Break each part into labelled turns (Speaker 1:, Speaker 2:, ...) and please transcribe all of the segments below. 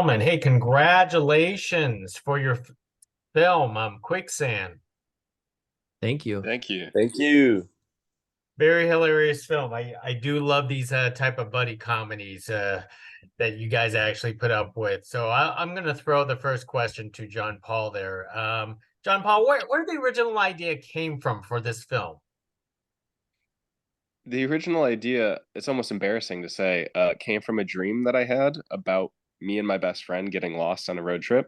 Speaker 1: gentlemen, hey, congratulations for your film, Quicksand.
Speaker 2: Thank you.
Speaker 3: Thank you.
Speaker 4: Thank you.
Speaker 1: Very hilarious film. I do love these type of buddy comedies that you guys actually put up with. So I'm going to throw the first question to JohnPaul there. JohnPaul, where the original idea came from for this film?
Speaker 3: The original idea, it's almost embarrassing to say, came from a dream that I had about me and my best friend getting lost on a road trip.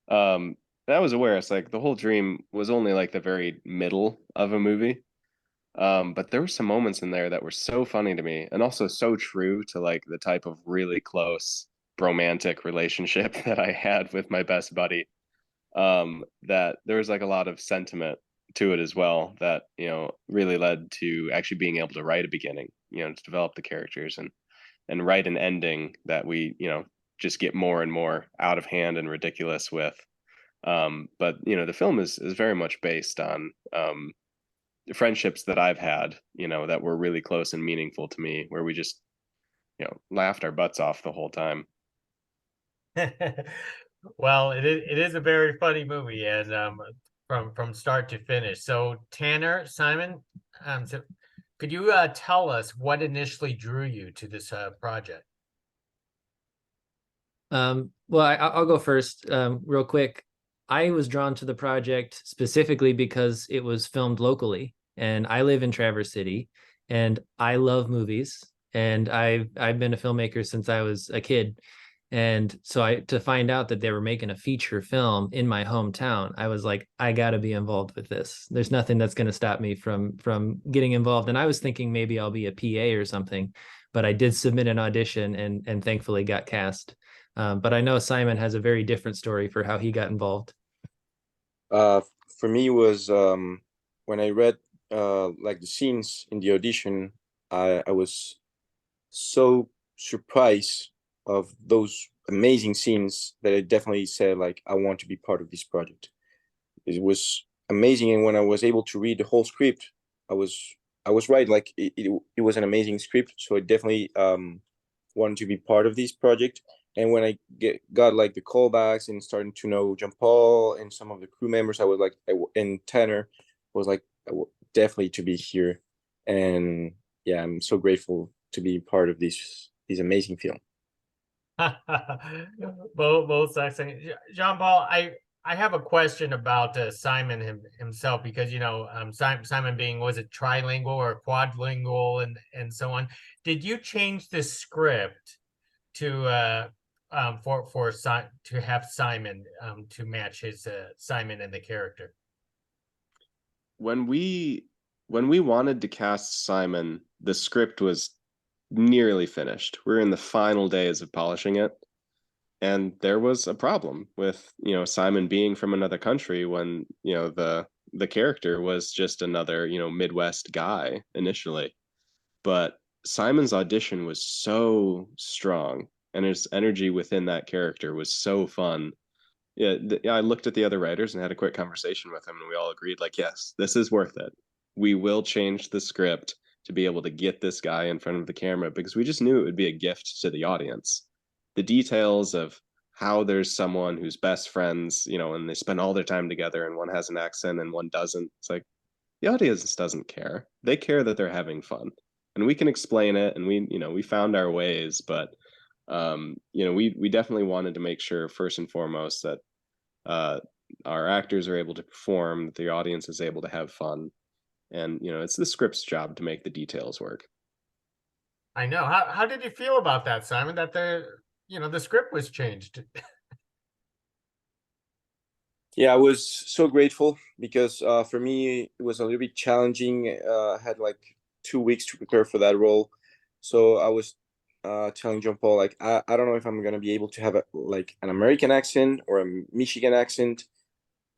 Speaker 3: And I was aware it's like the whole dream was only like the very middle of a movie. But there were some moments in there that were so funny to me and also so true to like the type of really close romantic relationship that I had with my best buddy. That there was like a lot of sentiment to it as well that, really led to actually being able to write a beginning, to develop the characters and write an ending that we, just get more and more out of hand and ridiculous with. But the film is very much based on friendships that I've had, that were really close and meaningful to me, where we just, laughed our butts off the whole time.
Speaker 1: Well, it is a very funny movie, and from start to finish. So Tanner, Simon, so could you tell us what initially drew you to this project?
Speaker 2: Well, I'll go first, real quick. I was drawn to the project specifically because it was filmed locally, and I live in Traverse City, and I love movies, and I've been a filmmaker since I was a kid. And so to find out that they were making a feature film in my hometown, I was like, I got to be involved with this. There's nothing that's going to stop me from getting involved. And I was thinking maybe I'll be a PA or something, but I did submit an audition and thankfully got cast. But I know Simon has a very different story for how he got involved.
Speaker 4: For me was when I read like the scenes in the audition, I was so surprised of those amazing scenes that I definitely said like I want to be part of this project. It was amazing, and when I was able to read the whole script, I was right. Like it was an amazing script, so I definitely wanted to be part of this project. And when I got like the callbacks and starting to know JohnPaul and some of the crew members, I was like, and Tanner was like, definitely to be here. And yeah, I'm so grateful to be part of this amazing film.
Speaker 1: Both excellent. JohnPaul, I have a question about Simon himself, because Simon being, was it trilingual or quadlingual and so on. Did you change the script to to have Simon to match his Simon in the character?
Speaker 3: When we wanted to cast Simon, the script was nearly finished. We're in the final days of polishing it. And there was a problem with, Simon being from another country when, the character was just another, Midwest guy initially. But Simon's audition was so strong and his energy within that character was so fun. Yeah, I looked at the other writers and had a quick conversation with them, and we all agreed, like, yes, this is worth it. We will change the script to be able to get this guy in front of the camera, because we just knew it would be a gift to the audience. The details of how there's someone who's best friends, and they spend all their time together, and one has an accent and one doesn't. It's like the audience doesn't care. They care that they're having fun, and we can explain it, and we found our ways, but we definitely wanted to make sure first and foremost that our actors are able to perform, that the audience is able to have fun, and it's the script's job to make the details work.
Speaker 1: I know. How did you feel about that, Simon? That the script was changed.
Speaker 4: Yeah, I was so grateful because for me it was a little bit challenging. I had like 2 weeks to prepare for that role, so I was telling JohnPaul like I don't know if I'm gonna be able to have like an American accent or a Michigan accent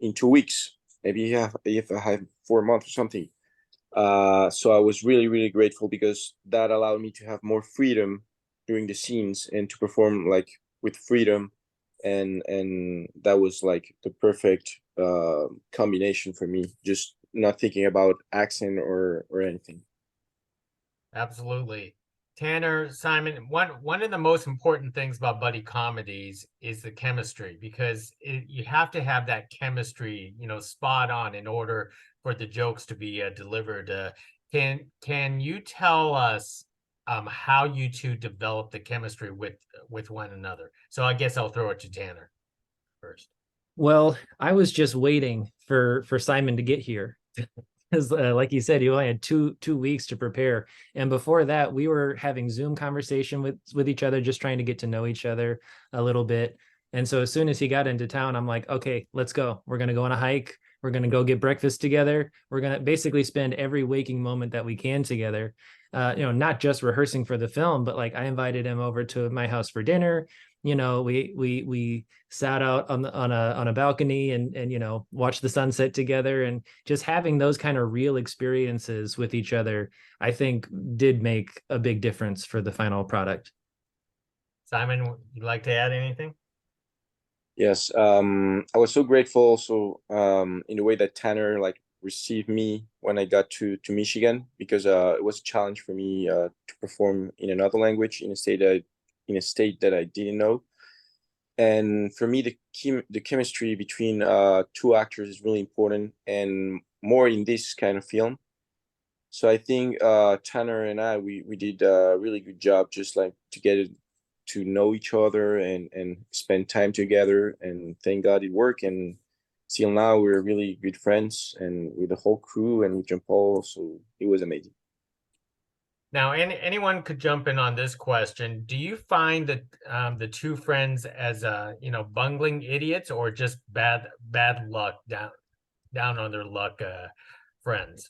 Speaker 4: in 2 weeks. Maybe if I have 4 months or something. So I was really really grateful because that allowed me to have more freedom during the scenes and to perform like with freedom, and that was like the perfect combination for me. Just not thinking about accent or anything.
Speaker 1: Absolutely. Tanner, Simon, one of the most important things about buddy comedies is the chemistry, because you have to have that chemistry, spot on in order for the jokes to be delivered. Can you tell us how you two develop the chemistry with one another? So I guess I'll throw it to Tanner first.
Speaker 2: Well, I was just waiting for Simon to get here. Because like you said, you only had two weeks to prepare, and before that we were having Zoom conversation with each other, just trying to get to know each other a little bit. And so as soon as he got into town, I'm like, okay, let's go. We're going to go on a hike, we're going to go get breakfast together, we're going to basically spend every waking moment that we can together, not just rehearsing for the film, but like I invited him over to my house for dinner. We sat out on a balcony and watched the sunset together, and just having those kind of real experiences with each other, I think did make a big difference for the final product.
Speaker 1: Simon, you'd like to add anything?
Speaker 4: Yes, I was so grateful also in the way that Tanner like received me when I got to Michigan, because it was a challenge for me to perform in another language in a state that I didn't know. And for me, the chemistry between two actors is really important, and more in this kind of film. So I think Tanner and I we did a really good job, just like to get to know each other and spend time together. And thank God it worked. And till now we're really good friends, and with the whole crew and with JohnPaul. So it was amazing.
Speaker 1: Now, anyone could jump in on this question. Do you find that the two friends as bungling idiots, or just bad luck, down on their luck friends?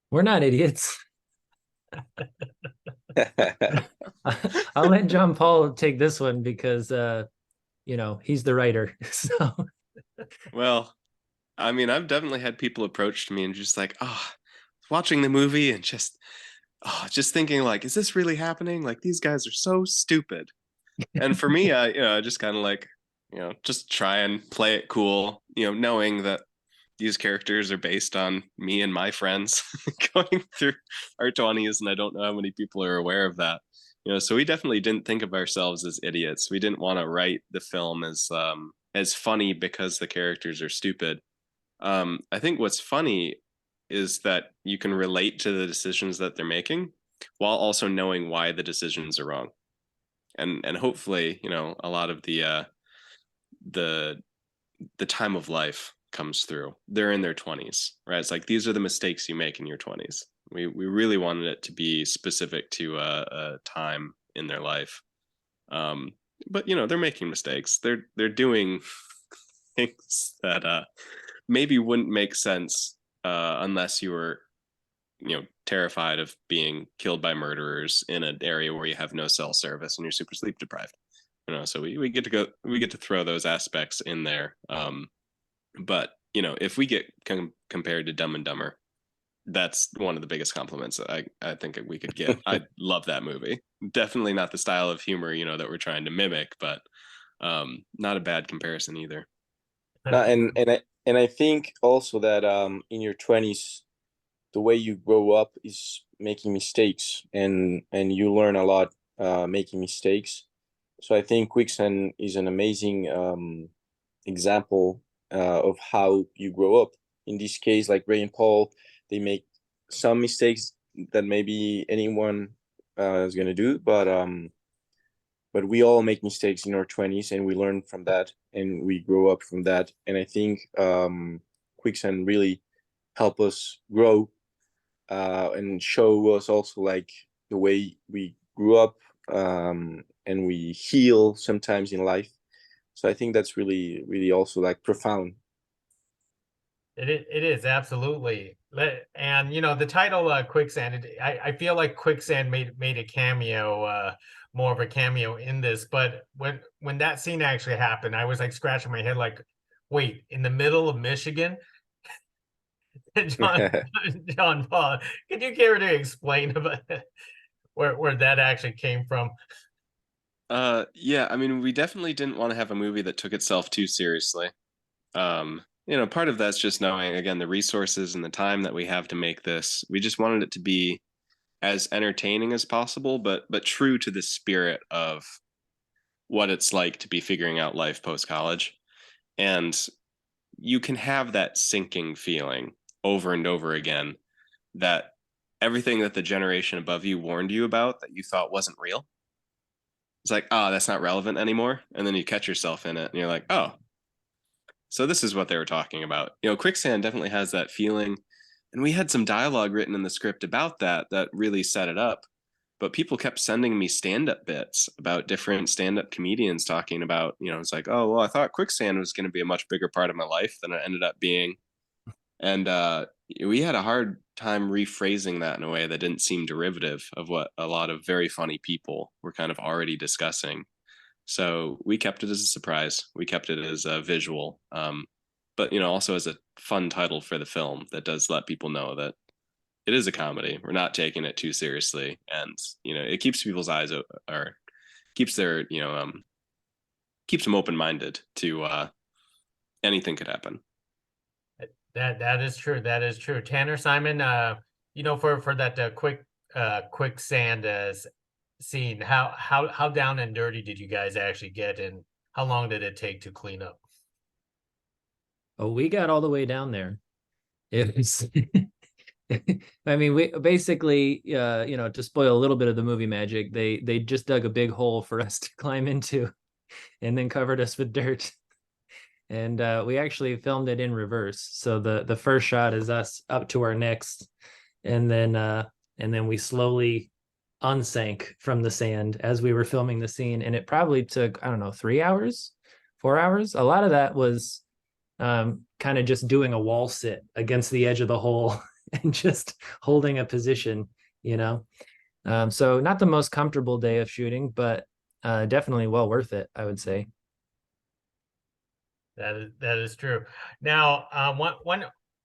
Speaker 2: We're not idiots. I'll let JohnPaul take this one because he's the writer. So
Speaker 3: Well, I mean, I've definitely had people approach me and just like, watching the movie and just thinking like, is this really happening? Like, these guys are so stupid. And for me, I just kind of like, just try and play it cool, knowing that these characters are based on me and my friends going through our 20s, and I don't know how many people are aware of that. So we definitely didn't think of ourselves as idiots. We didn't want to write the film as funny because the characters are stupid. I think what's funny is that you can relate to the decisions that they're making while also knowing why the decisions are wrong. And hopefully, a lot of the time of life comes through. They're in their 20s, right? It's like, these are the mistakes you make in your 20s. We really wanted it to be specific to a time in their life. But they're making mistakes. They're doing things that maybe wouldn't make sense unless you were terrified of being killed by murderers in an area where you have no cell service and you're super sleep deprived. So we get to throw those aspects in there. But if we get compared to Dumb and Dumber, that's one of the biggest compliments that I think we could get. I love that movie. Definitely not the style of humor that we're trying to mimic, but not a bad comparison either.
Speaker 4: And I think also that in your 20s, the way you grow up is making mistakes, and you learn a lot making mistakes. So I think Quicksand is an amazing example of how you grow up. In this case, like Ray and Paul, they make some mistakes that maybe anyone is going to do, but we all make mistakes in our 20s, and we learn from that, and we grow up from that. And I think Quicksand really help us grow and show us also like the way we grew up, and we heal sometimes in life. So I think that's really, really also like profound.
Speaker 1: It is absolutely. And the title Quicksand, I feel like Quicksand made a cameo, more of a cameo in this. But when that scene actually happened, I was like scratching my head like, wait, in the middle of Michigan? JohnPaul, could you care to explain about where that actually came from?
Speaker 3: Yeah, I mean, we definitely didn't want to have a movie that took itself too seriously. Part of that's just knowing, again, the resources and the time that we have to make this. We just wanted it to be as entertaining as possible, but true to the spirit of what it's like to be figuring out life post college. And you can have that sinking feeling over and over again that everything that the generation above you warned you about that you thought wasn't real, it's like, oh, that's not relevant anymore. And then you catch yourself in it and you're like, oh, so this is what they were talking about. Quicksand definitely has that feeling. And we had some dialogue written in the script about that really set it up. But people kept sending me stand-up bits about different stand-up comedians talking about, it's like, oh, well, I thought Quicksand was going to be a much bigger part of my life than it ended up being. And we had a hard time rephrasing that in a way that didn't seem derivative of what a lot of very funny people were kind of already discussing. So we kept it as a surprise. We kept it as a visual, but also as a fun title for the film that does let people know that it is a comedy. We're not taking it too seriously, and it keeps people's eyes or keeps their keeps them open minded to anything could happen.
Speaker 1: That is true. That is true. Tanner, Simon, for that quicksand scene, how down and dirty did you guys actually get, and how long did it take to clean up?
Speaker 2: Oh, we got all the way down there. It was I mean, we basically, to spoil a little bit of the movie magic, they just dug a big hole for us to climb into, and then covered us with dirt. And we actually filmed it in reverse. So the first shot is us up to our necks, and then we slowly unsank from the sand as we were filming the scene. And it probably took, I don't know, 3 hours, 4 hours. A lot of that was kind of just doing a wall sit against the edge of the hole and just holding a position, so not the most comfortable day of shooting, but definitely well worth it, I would say.
Speaker 1: That is true. Now,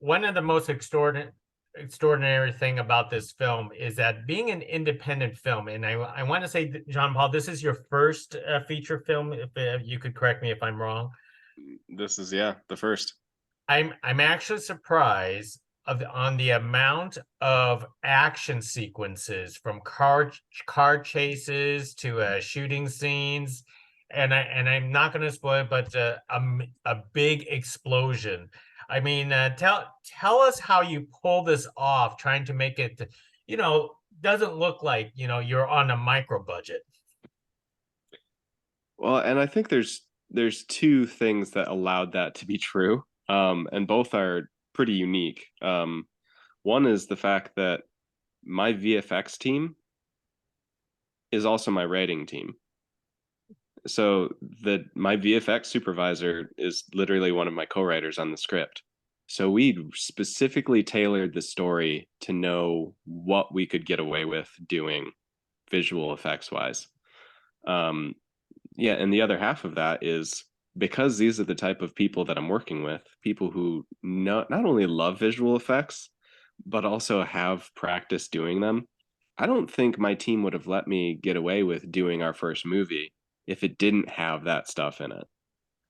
Speaker 1: one of the most extraordinary thing about this film is that being an independent film, and I want to say, JohnPaul, this is your first feature film. If you could correct me if I'm wrong.
Speaker 3: This is the first.
Speaker 1: I'm actually surprised on the amount of action sequences, from car chases to shooting scenes, and I'm not going to spoil it, but a big explosion. I mean, tell us how you pull this off, trying to make it, doesn't look like you're on a micro budget.
Speaker 3: Well, and I think there's two things that allowed that to be true, and both are pretty unique. One is the fact that my VFX team is also my writing team. So my VFX supervisor is literally one of my co-writers on the script. So we specifically tailored the story to know what we could get away with doing visual effects wise. And the other half of that is because these are the type of people that I'm working with, people who not only love visual effects, but also have practice doing them. I don't think my team would have let me get away with doing our first movie if it didn't have that stuff in it.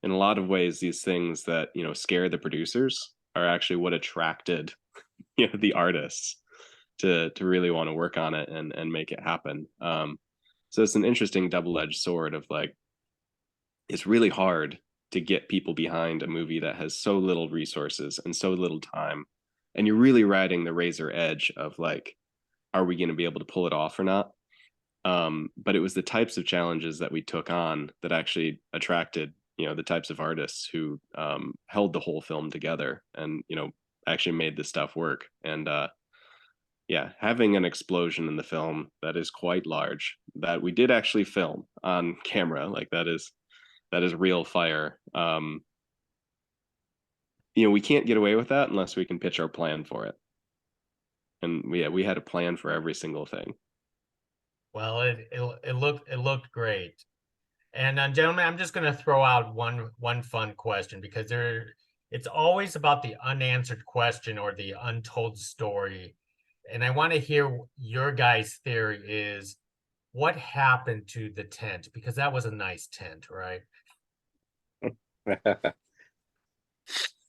Speaker 3: In a lot of ways, these things that, scare the producers are actually what attracted, the artists to really want to work on it and make it happen. So it's an interesting double-edged sword of like, it's really hard to get people behind a movie that has so little resources and so little time. And you're really riding the razor edge of like, are we going to be able to pull it off or not? But it was the types of challenges that we took on that actually attracted, the types of artists who held the whole film together and, actually made this stuff work. And having an explosion in the film that is quite large, that we did actually film on camera, like that is real fire. We can't get away with that unless we can pitch our plan for it. And we had a plan for every single thing.
Speaker 1: Well, it looked great. And gentlemen, I'm just going to throw out one fun question, because it's always about the unanswered question or the untold story. And I want to hear your guys' theory is, what happened to the tent? Because that was a nice tent, right?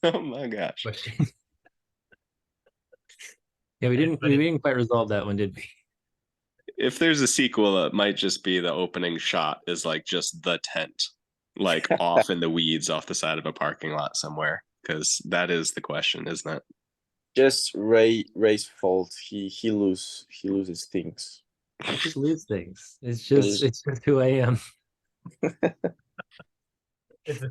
Speaker 3: Oh my gosh.
Speaker 2: Yeah, we didn't quite resolve that one, did we?
Speaker 3: if there's a sequel, it might just be the opening shot is like just the tent, like off in the weeds off the side of a parking lot somewhere. Because that is the question, isn't it?
Speaker 4: Just Ray's fault. He loses things.
Speaker 2: I just lose things. It's
Speaker 4: Lose-
Speaker 2: just who I am.
Speaker 1: It's a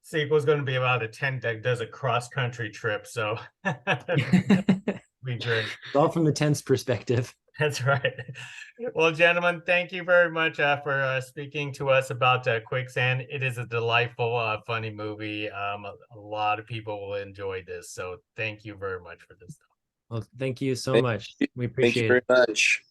Speaker 1: sequel's going to be about a tent that does a cross-country trip, so be great.
Speaker 2: It's all from the tent's perspective.
Speaker 1: That's right. Well, gentlemen, thank you very much for speaking to us about Quicksand. It is a delightful, funny movie. A lot of people will enjoy this, so thank you very much for this.
Speaker 2: Well, thank you so
Speaker 4: Thank
Speaker 2: much. We
Speaker 4: Thank you
Speaker 2: appreciate
Speaker 4: very
Speaker 2: it.
Speaker 4: much.